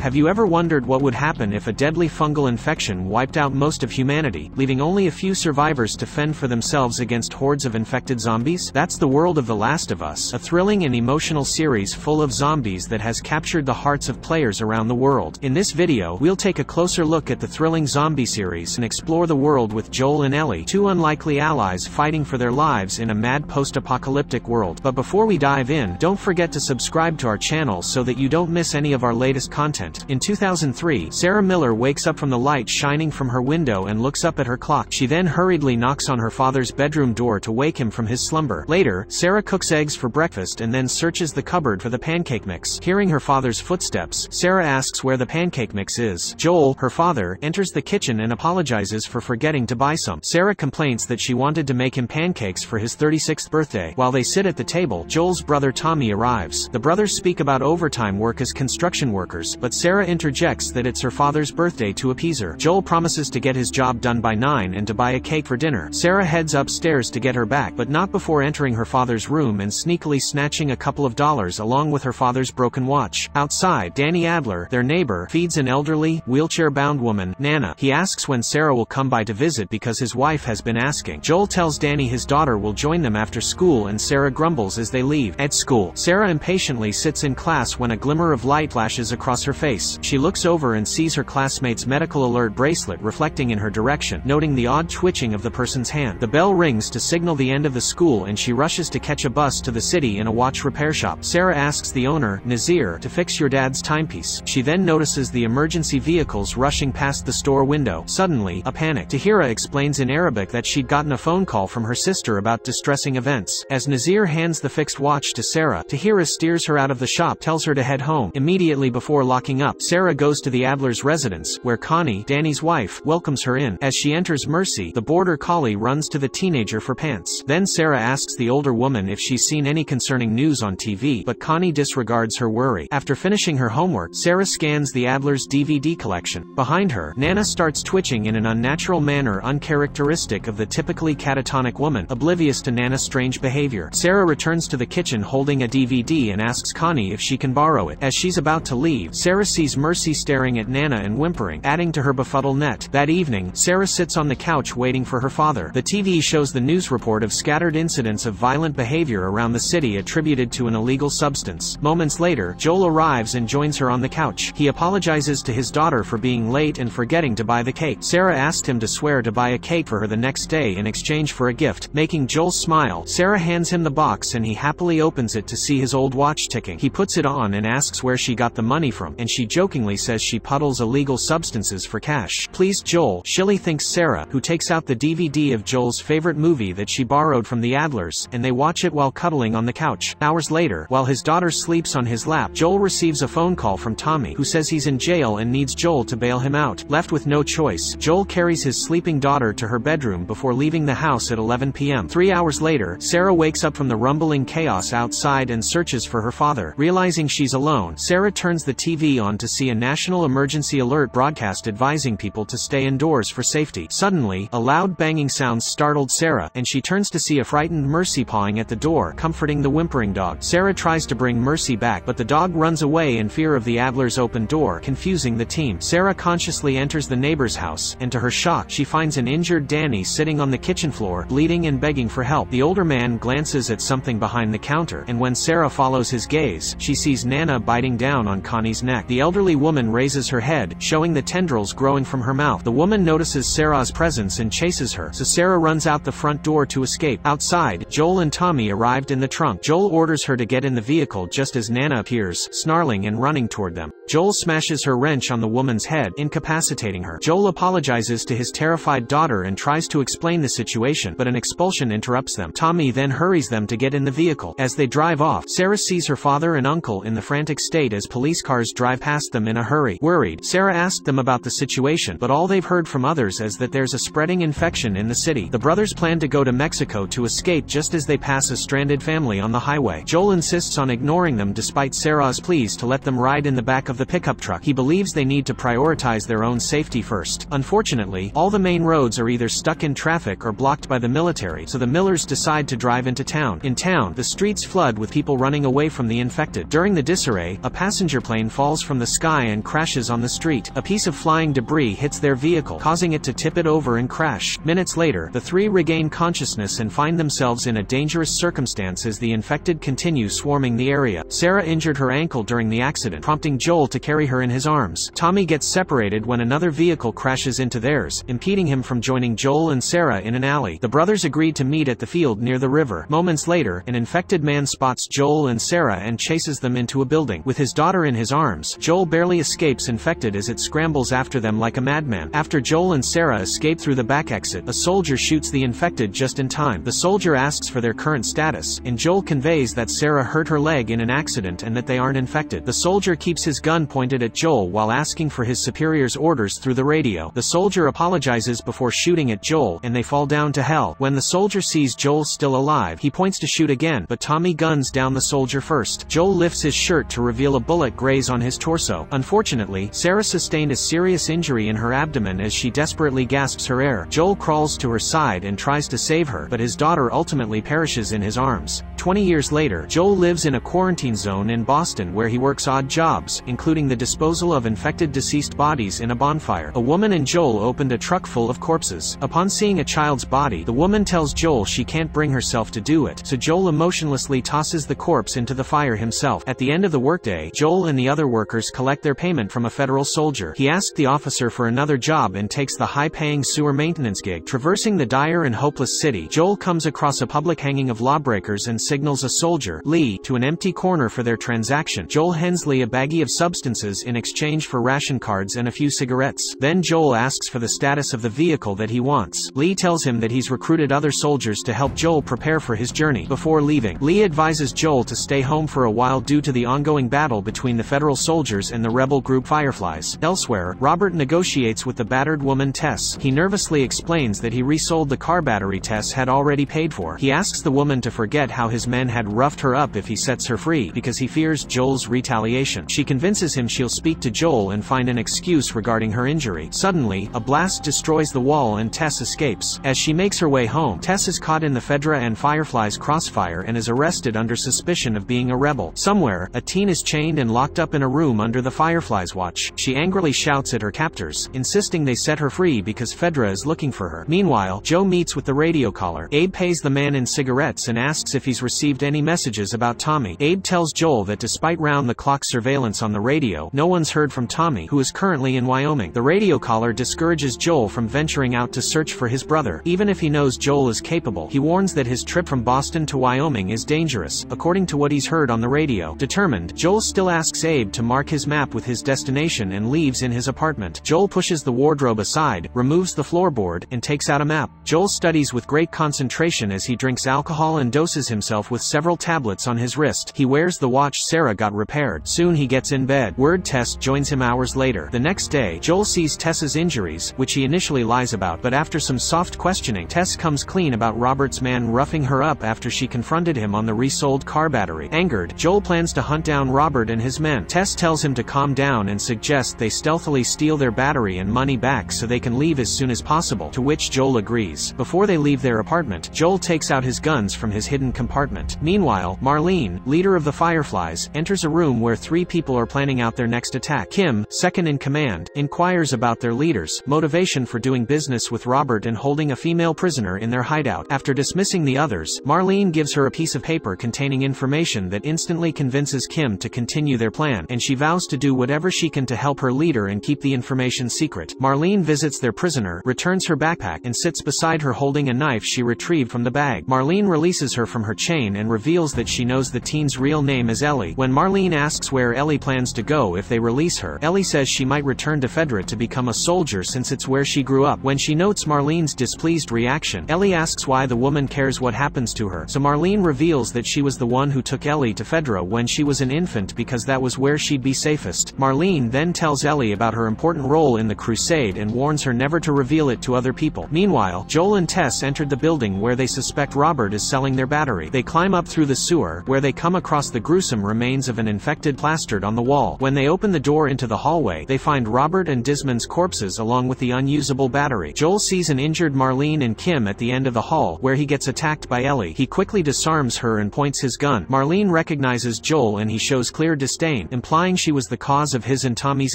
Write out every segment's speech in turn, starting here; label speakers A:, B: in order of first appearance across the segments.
A: Have you ever wondered what would happen if a deadly fungal infection wiped out most of humanity, leaving only a few survivors to fend for themselves against hordes of infected zombies? That's the world of The Last of Us, a thrilling and emotional series full of zombies that has captured the hearts of players around the world. In this video, we'll take a closer look at the thrilling zombie series and explore the world with Joel and Ellie, two unlikely allies fighting for their lives in a mad post-apocalyptic world. But before we dive in, don't forget to subscribe to our channel so that you don't miss any of our latest content. In 2003, Sarah Miller wakes up from the light shining from her window and looks up at her clock. She then hurriedly knocks on her father's bedroom door to wake him from his slumber. Later, Sarah cooks eggs for breakfast and then searches the cupboard for the pancake mix. Hearing her father's footsteps, Sarah asks where the pancake mix is. Joel, her father, enters the kitchen and apologizes for forgetting to buy some. Sarah complains that she wanted to make him pancakes for his 36th birthday. While they sit at the table, Joel's brother Tommy arrives. The brothers speak about overtime work as construction workers, but Sarah interjects that it's her father's birthday to appease her. Joel promises to get his job done by 9 and to buy a cake for dinner. Sarah heads upstairs to get her back, but not before entering her father's room and sneakily snatching a couple of dollars along with her father's broken watch. Outside, Danny Adler, their neighbor, feeds an elderly, wheelchair-bound woman, Nana. He asks when Sarah will come by to visit because his wife has been asking. Joel tells Danny his daughter will join them after school and Sarah grumbles as they leave. At school, Sarah impatiently sits in class when a glimmer of light flashes across her face. She looks over and sees her classmate's medical alert bracelet reflecting in her direction, noting the odd twitching of the person's hand. The bell rings to signal the end of the school and she rushes to catch a bus to the city in a watch repair shop. Sarah asks the owner, Nazir, to fix your dad's timepiece. She then notices the emergency vehicles rushing past the store window. Suddenly, a panic. Tahira explains in Arabic that she'd gotten a phone call from her sister about distressing events. As Nazir hands the fixed watch to Sarah, Tahira steers her out of the shop, tells her to head home. Immediately before locking up, Sarah goes to the Adler's residence, where Connie, Danny's wife, welcomes her in. As she enters Mercy, the border collie runs to the teenager for pants. Then Sarah asks the older woman if she's seen any concerning news on TV, but Connie disregards her worry. After finishing her homework, Sarah scans the Adler's DVD collection. Behind her, Nana starts twitching in an unnatural manner uncharacteristic of the typically catatonic woman, oblivious to Nana's strange behavior. Sarah returns to the kitchen holding a DVD and asks Connie if she can borrow it. As she's about to leave, Sarah sees Mercy staring at Nana and whimpering, adding to her befuddled net. That evening, Sarah sits on the couch waiting for her father. The TV shows the news report of scattered incidents of violent behavior around the city attributed to an illegal substance. Moments later, Joel arrives and joins her on the couch. He apologizes to his daughter for being late and forgetting to buy the cake. Sarah asked him to swear to buy a cake for her the next day in exchange for a gift. Making Joel smile, Sarah hands him the box and he happily opens it to see his old watch ticking. He puts it on and asks where she got the money from, and she jokingly says she puddles illegal substances for cash. Pleased Joel, Shilly thanks Sarah, who takes out the DVD of Joel's favorite movie that she borrowed from the Adlers, and they watch it while cuddling on the couch. Hours later, while his daughter sleeps on his lap, Joel receives a phone call from Tommy, who says he's in jail and needs Joel to bail him out. Left with no choice, Joel carries his sleeping daughter to her bedroom before leaving the house at 11 p.m. 3 hours later, Sarah wakes up from the rumbling chaos outside and searches for her father. Realizing she's alone, Sarah turns the TV on to see a national emergency alert broadcast advising people to stay indoors for safety. Suddenly, a loud banging sound startled Sarah, and she turns to see a frightened Mercy pawing at the door, comforting the whimpering dog. Sarah tries to bring Mercy back, but the dog runs away in fear of the Adler's open door, confusing the team. Sarah consciously enters the neighbor's house, and to her shock, she finds an injured Danny sitting on the kitchen floor, bleeding and begging for help. The older man glances at something behind the counter, and when Sarah follows his gaze, she sees Nana biting down on Connie's neck. The elderly woman raises her head, showing the tendrils growing from her mouth. The woman notices Sarah's presence and chases her, so Sarah runs out the front door to escape. Outside, Joel and Tommy arrived in the trunk. Joel orders her to get in the vehicle just as Nana appears, snarling and running toward them. Joel smashes her wrench on the woman's head, incapacitating her. Joel apologizes to his terrified daughter and tries to explain the situation, but an expulsion interrupts them. Tommy then hurries them to get in the vehicle. As they drive off, Sarah sees her father and uncle in the frantic state as police cars drive past them in a hurry. Worried, Sarah asked them about the situation, but all they've heard from others is that there's a spreading infection in the city. The brothers plan to go to Mexico to escape just as they pass a stranded family on the highway. Joel insists on ignoring them despite Sarah's pleas to let them ride in the back of the pickup truck. He believes they need to prioritize their own safety first. Unfortunately, all the main roads are either stuck in traffic or blocked by the military, so the Millers decide to drive into town. In town, the streets flood with people running away from the infected. During the disarray, a passenger plane falls from from the sky and crashes on the street. A piece of flying debris hits their vehicle, causing it to tip it over and crash. Minutes later, the three regain consciousness and find themselves in a dangerous circumstance as the infected continue swarming the area. Sarah injured her ankle during the accident, prompting Joel to carry her in his arms. Tommy gets separated when another vehicle crashes into theirs, impeding him from joining Joel and Sarah in an alley. The brothers agreed to meet at the field near the river. Moments later, an infected man spots Joel and Sarah and chases them into a building. With his daughter in his arms, Joel barely escapes infected as it scrambles after them like a madman. After Joel and Sarah escape through the back exit, a soldier shoots the infected just in time. The soldier asks for their current status, and Joel conveys that Sarah hurt her leg in an accident and that they aren't infected. The soldier keeps his gun pointed at Joel while asking for his superior's orders through the radio. The soldier apologizes before shooting at Joel, and they fall down to hell. When the soldier sees Joel still alive, he points to shoot again, but Tommy guns down the soldier first. Joel lifts his shirt to reveal a bullet graze on his torso. Unfortunately, Sarah sustained a serious injury in her abdomen as she desperately gasps her air. Joel crawls to her side and tries to save her, but his daughter ultimately perishes in his arms. 20 years later, Joel lives in a quarantine zone in Boston where he works odd jobs, including the disposal of infected deceased bodies in a bonfire. A woman and Joel opened a truck full of corpses. Upon seeing a child's body, the woman tells Joel she can't bring herself to do it, so Joel emotionlessly tosses the corpse into the fire himself. At the end of the workday, Joel and the other workers collect their payment from a federal soldier. He asks the officer for another job and takes the high-paying sewer maintenance gig. Traversing the dire and hopeless city, Joel comes across a public hanging of lawbreakers and signals a soldier, Lee, to an empty corner for their transaction. Joel hands Lee a baggie of substances in exchange for ration cards and a few cigarettes. Then Joel asks for the status of the vehicle that he wants. Lee tells him that he's recruited other soldiers to help Joel prepare for his journey. Before leaving, Lee advises Joel to stay home for a while due to the ongoing battle between the federal soldiers and the rebel group Fireflies. Elsewhere, Robert negotiates with the battered woman Tess. He nervously explains that he resold the car battery Tess had already paid for. He asks the woman to forget how his men had roughed her up if he sets her free, because he fears Joel's retaliation. She convinces him she'll speak to Joel and find an excuse regarding her injury. Suddenly, a blast destroys the wall and Tess escapes. As she makes her way home, Tess is caught in the Fedra and Fireflies' crossfire and is arrested under suspicion of being a rebel. Somewhere, a teen is chained and locked up in a room under the Fireflies' watch. She angrily shouts at her captors, insisting they set her free because Fedra is looking for her. Meanwhile, Joe meets with the radio caller. Abe pays the man in cigarettes and asks if he's received any messages about Tommy. Abe tells Joel that despite round-the-clock surveillance on the radio, no one's heard from Tommy, who is currently in Wyoming. The radio caller discourages Joel from venturing out to search for his brother. Even if he knows Joel is capable, he warns that his trip from Boston to Wyoming is dangerous, according to what he's heard on the radio. Determined, Joel still asks Abe to mark his map with his destination and leaves in his apartment. Joel pushes the wardrobe aside, removes the floorboard, and takes out a map. Joel studies with great concentration as he drinks alcohol and doses himself with several tablets on his wrist. He wears the watch Sarah got repaired. Soon he gets in bed. Word Tess joins him hours later. The next day, Joel sees Tess's injuries, which he initially lies about, but after some soft questioning, Tess comes clean about Robert's man roughing her up after she confronted him on the resold car battery. Angered, Joel plans to hunt down Robert and his men. Tess tells him to calm down and suggests they stealthily steal their battery and money back so they can leave as soon as possible, to which Joel agrees. Before they leave their apartment, Joel takes out his guns from his hidden compartment. Meanwhile, Marlene, leader of the Fireflies, enters a room where three people are planning out their next attack. Kim, second in command, inquires about their leaders' motivation for doing business with Robert and holding a female prisoner in their hideout. After dismissing the others, Marlene gives her a piece of paper containing information that instantly convinces Kim to continue their plan, and she vows to do whatever she can to help her leader and keep the information secret. Marlene visits their prisoner, returns her backpack, and sits beside her holding a knife she retrieved from the bag. Marlene releases her from her chain and reveals that she knows the teen's real name is Ellie. When Marlene asks where Ellie plans to go if they release her, Ellie says she might return to Fedra to become a soldier since it's where she grew up. When she notes Marlene's displeased reaction, Ellie asks why the woman cares what happens to her, so Marlene reveals that she was the one who took Ellie to Fedra when she was an infant because that was where she'd be safest. Marlene then tells Ellie about her important role in the crusade and warns her never to reveal it to other people. Meanwhile, Joel and Tess entered the building where they suspect Robert is selling their battery. They climb up through the sewer, where they come across the gruesome remains of an infected plastered on the wall. When they open the door into the hallway, they find Robert and Desmond's corpses along with the unusable battery. Joel sees an injured Marlene and Kim at the end of the hall, where he gets attacked by Ellie. He quickly disarms her and points his gun. Marlene recognizes Joel and he shows clear disdain, implying she was the cause of his and Tommy's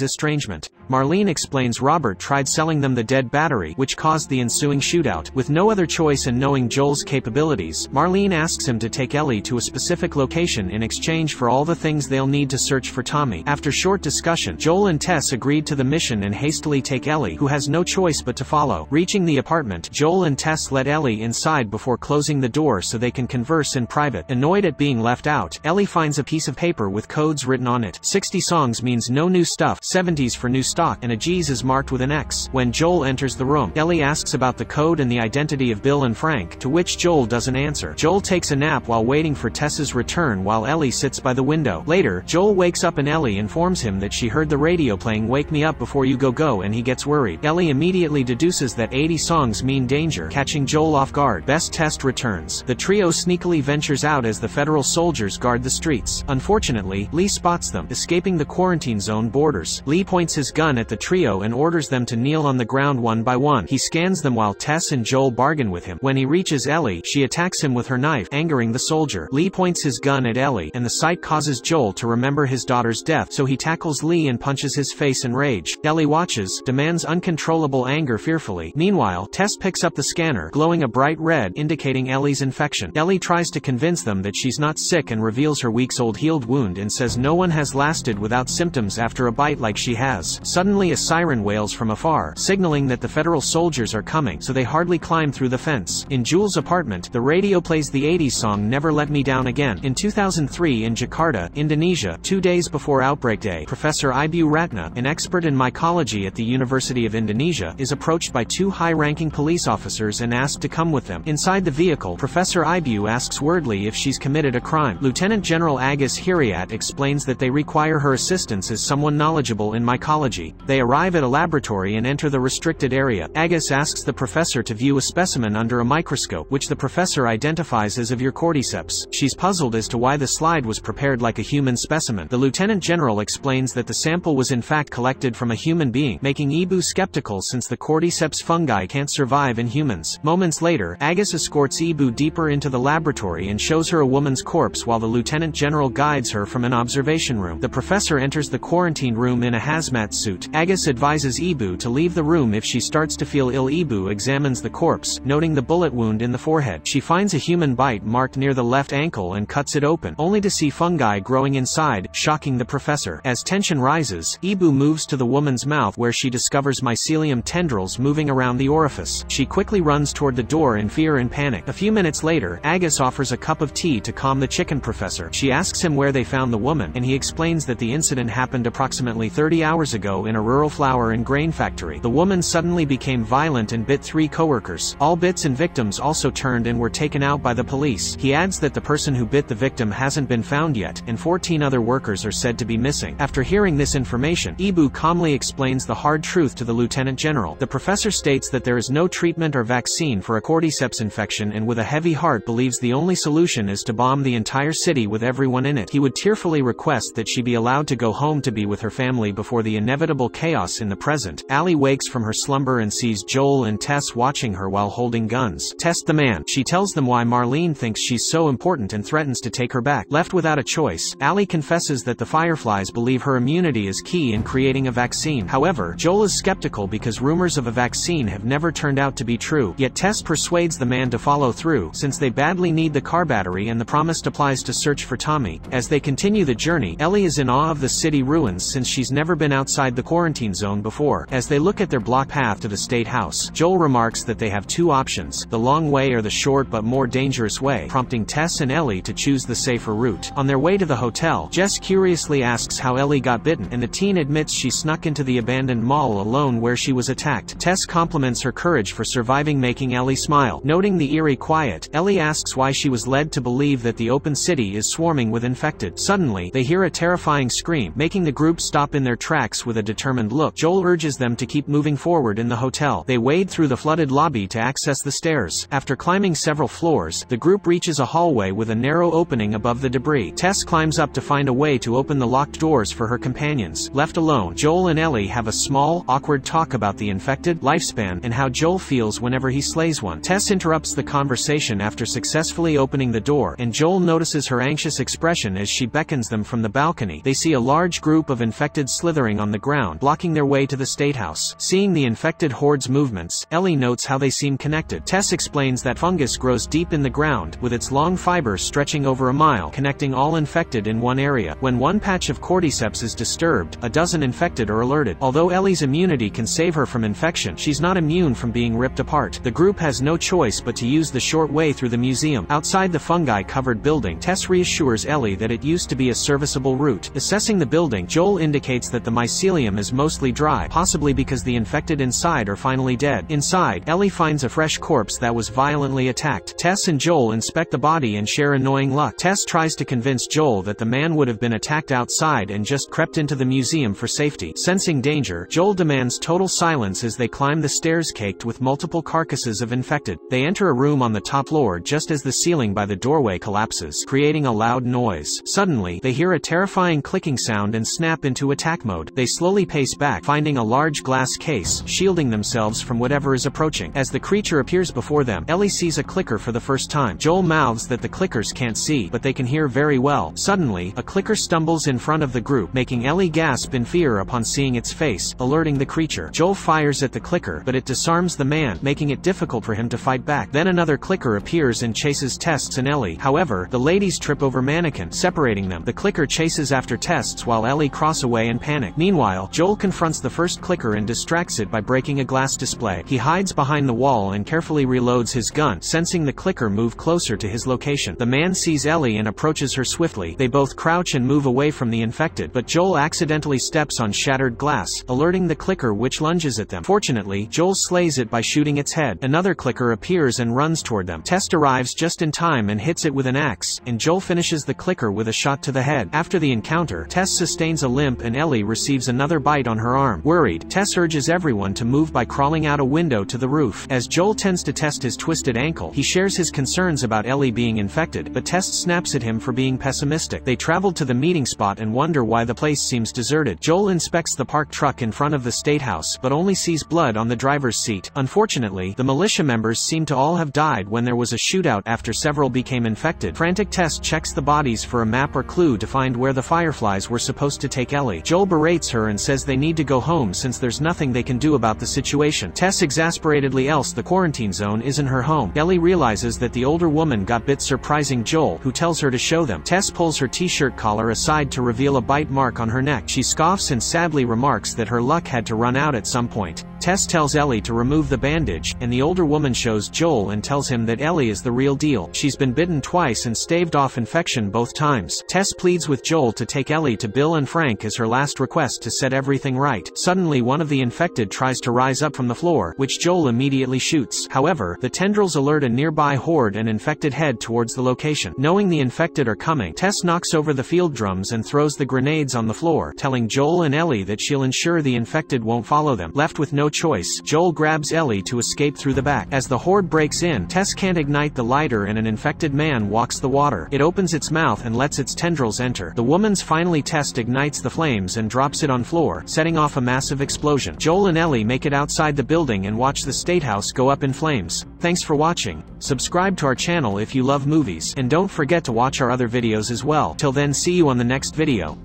A: estrangement. Marlene explains Robert tried selling them the dead battery, which caused the ensuing shootout. With no other choice and knowing Joel's capabilities, Marlene asks him to take Ellie to a specific location in exchange for all the things they'll need to search for Tommy. After short discussion, Joel and Tess agreed to the mission and hastily take Ellie, who has no choice but to follow. Reaching the apartment, Joel and Tess let Ellie inside before closing the door so they can converse in private. Annoyed at being left out, Ellie finds a piece of paper with codes written on it. 60 songs means no new stuff, 70s for new stock, and a G's is marked with an X. When Joel enters the room, Ellie asks about the code and the identity of Bill and Frank, to which Joel doesn't answer. Joel takes a nap while waiting for Tess's return while Ellie sits by the window. Later, Joel wakes up and Ellie informs him that she heard the radio playing "Wake Me Up Before You Go Go" and he gets worried. Ellie immediately deduces that 80 songs mean danger, catching Joel off guard. Best Test returns. The trio sneakily ventures out as the federal soldiers guard the streets. Unfortunately, Lee spots them, escaping the quarantine zone borders. Lee points his gun at the trio and orders them to kneel on the ground one by one. He scans them while Tess and Joel bargain with him. When he reaches Ellie, she attacks him with her knife, angering the soldier. Lee points his gun at Ellie, and the sight causes Joel to remember his daughter's death, so he tackles Lee and punches his face in rage. Ellie watches, demands uncontrollable anger fearfully. Meanwhile, Tess picks up the scanner, glowing a bright red, indicating Ellie's infection. Ellie tries to convince them that she's not sick and reveals her weeks-old healed wound and says no one has lasted without symptoms after a bite like she has. Suddenly a siren wails from afar, signaling that the federal soldiers are coming, so they hardly climb through the fence. In Jules' apartment, the radio plays the 80s song "Never Let Me Down Again." In 2003 in Jakarta, Indonesia, 2 days before Outbreak Day, Professor Ibu Ratna, an expert in mycology at the University of Indonesia, is approached by 2 high-ranking police officers and asked to come with them. Inside the vehicle, Professor Ibu asks Wordley if she's committed a crime. Lieutenant General Agus Hiriat explains that they require her assistance as someone knowledgeable in mycology. They arrive at a laboratory and enter the restricted area. Agus asks the professor to view a specimen under a microscope, which the professor identifies as of your cordyceps. She's puzzled as to why the slide was prepared like a human specimen. The Lieutenant General explains that the sample was in fact collected from a human being, making Ibu skeptical since the cordyceps fungi can't survive in humans. Moments later, Agus escorts Ibu deeper into the laboratory and shows her a woman's corpse while the Lieutenant General guides her from an observation room. The professor enters the quarantine room in a hazmat suit. Agus advises Ibu to leave the room if she starts to feel ill. Ibu examines the corpse, noting the bullet wound in the forehead. She finds a human bite marked near the left ankle and cuts it open, only to see fungi growing inside, shocking the professor. As tension rises, Ibu moves to the woman's mouth where she discovers mycelium tendrils moving around the orifice. She quickly runs toward the door in fear and panic. A few minutes later, Agus offers a cup of tea to calm the chicken professor. She asks him where they found the woman, and he explains that the incident happened approximately 30 hours ago in a rural flour and grain factory. The woman suddenly became violent and bit 3 coworkers. All bits and victims also turned and were taken out by the police. He adds that the person who bit the victim hasn't been found yet, and 14 other workers are said to be missing. After hearing this information, Ibu calmly explains the hard truth to the Lieutenant General. The professor states that there is no treatment or vaccine for a cordyceps infection and with a heavy heart believes the only solution is to bomb the entire city with everyone in it. He would tearfully request that she be allowed to go home to be with her family before the inevitable chaos in the present. Ellie wakes from her slumber and sees Joel and Tess watching her while holding guns. Test the man. She tells them why Marlene thinks she's so important and threatens to take her back. Left without a choice, Ellie confesses that the Fireflies believe her immunity is key in creating a vaccine. However, Joel is skeptical because rumors of a vaccine have never turned out to be true. Yet Tess persuades the man to follow through, since they badly need the car battery and the promise applies to search for Tommy. As they continue the journey, Ellie is in awe of the city ruins since she's never been outside the quarantine zone before. As they look at their block path to the state house, Joel remarks that they have 2 options, the long way or the short but more dangerous way, prompting Tess and Ellie to choose the safer route. On their way to the hotel, Jess curiously asks how Ellie got bitten, and the teen admits she snuck into the abandoned mall alone where she was attacked. Tess compliments her courage for surviving, making Ellie smile. Noting the eerie quiet, Ellie asks why she was led to believe that the open city is swarming with infected. Suddenly, they hear a terrifying scream, making the group stop in their tracks with a determined look. Joel urges them to keep moving forward in the hotel. They wade through the flooded lobby to access the stairs. After climbing several floors, the group reaches a hallway with a narrow opening above the debris. Tess climbs up to find a way to open the locked doors for her companions. Left alone, Joel and Ellie have a small, awkward talk about the infected, lifespan, and how Joel feels whenever he slays one. Tess interrupts the conversation after successfully opening the door, and Joel notices her anxious expression as she beckons them from the balcony. They see a large group of infected slithering on the ground, blocking their way to the State House. Seeing the infected horde's movements, Ellie notes how they seem connected. Tess explains that fungus grows deep in the ground, with its long fibers stretching over a mile, connecting all infected in one area. When one patch of cordyceps is disturbed, a dozen infected are alerted. Although Ellie's immunity can save her from infection, she's not immune from being ripped apart. The group has no choice but to use the short way through the museum. Outside the fungi-covered building, Tess reassures Ellie that it used to be a serviceable route. Assessing the building, Joel indicates that the mycelium is mostly dry, possibly because the infected inside are finally dead. Inside, Ellie finds a fresh corpse that was violently attacked. Tess and Joel inspect the body and share annoying luck. Tess tries to convince Joel that the man would have been attacked outside and just crept into the museum for safety. Sensing danger, Joel demands total silence as they climb the stairs caked with multiple carcasses of infected. They enter a room on the top floor just as the ceiling by the doorway collapses, creating a loud noise. Suddenly, they hear a terrifying clicking sound and snap into attack mode. They slowly pace back, finding a large glass case, shielding themselves from whatever is approaching. As the creature appears before them, Ellie sees a clicker for the first time. Joel mouths that the clickers can't see, but they can hear very well. Suddenly, a clicker stumbles in front of the group, making Ellie gasp in fear upon seeing its face, alerting the creature. Joel fires at the clicker, but it disarms the man, making it difficult for him to fight back. Then another clicker appears and chases Tess and Ellie. However, the ladies trip over mannequin, separating them. The clicker chases after Tess while Ellie cross away and panic. Meanwhile, Joel confronts the first clicker and distracts it by breaking a glass display. He hides behind the wall and carefully reloads his gun, sensing the clicker move closer to his location. The man sees Ellie and approaches her swiftly. They both crouch and move away from the infected, but Joel accidentally steps on shattered glass, alerting the clicker, which lunges at them. Fortunately, Joel slays it by shooting its head. Another clicker appears and runs toward them. Tess arrives just in time and hits it with an axe, and Joel finishes the clicker with a shot to the head. After the encounter, Tess sustains a limp and Ellie receives another bite on her arm. Worried, Tess urges everyone to move by crawling out a window to the roof. As Joel tends to test his twisted ankle, he shares his concerns about Ellie being infected, but Tess snaps at him for being pessimistic. They travel to the meeting spot and wonder why the place seems deserted. Joel inspects the parked truck in front of the State House, but only sees blood on the driver's seat. Unfortunately, the militia members seem to all have died when there was a shootout after several became infected. Frantic Tess checks the bodies for a map or clue to find where the fireflies were supposed to take Ellie. Joel berates her and says they need to go home since there's nothing they can do about the situation. Tess exasperatedly else the quarantine zone isn't her home. Ellie realizes that the older woman got bit, surprising Joel, who tells her to show them. Tess pulls her t-shirt collar aside to reveal a bite mark on her neck. She scoffs and sadly remarks that her luck had to run out at some point. Tess tells Ellie to remove the bandage, and the older woman shows Joel and tells him that Ellie is the real deal. She's been bitten twice and staved off infection both times. Tess pleads with Joel to take Ellie to Bill and Frank as her last request to set everything right. Suddenly, one of the infected tries to rise up from the floor, which Joel immediately shoots. However, the tendrils alert a nearby horde and infected head towards the location. Knowing the infected are coming, Tess knocks over the field drums and throws the grenades on the floor, telling Joel and Ellie that she'll ensure the infected won't follow them. Left with no choice, Joel grabs Ellie to escape through the back. As the horde breaks in, Tess can't ignite the lighter and an infected man walks the water. It opens its mouth and lets its tendrils enter. The woman's finally Tess ignites the flames and drops it on floor, setting off a massive explosion. Joel and Ellie make it outside the building and watch the State House go up in flames. Thanks for watching. Subscribe to our channel if you love movies, and don't forget to watch our other videos as well. Till then, see you on the next video.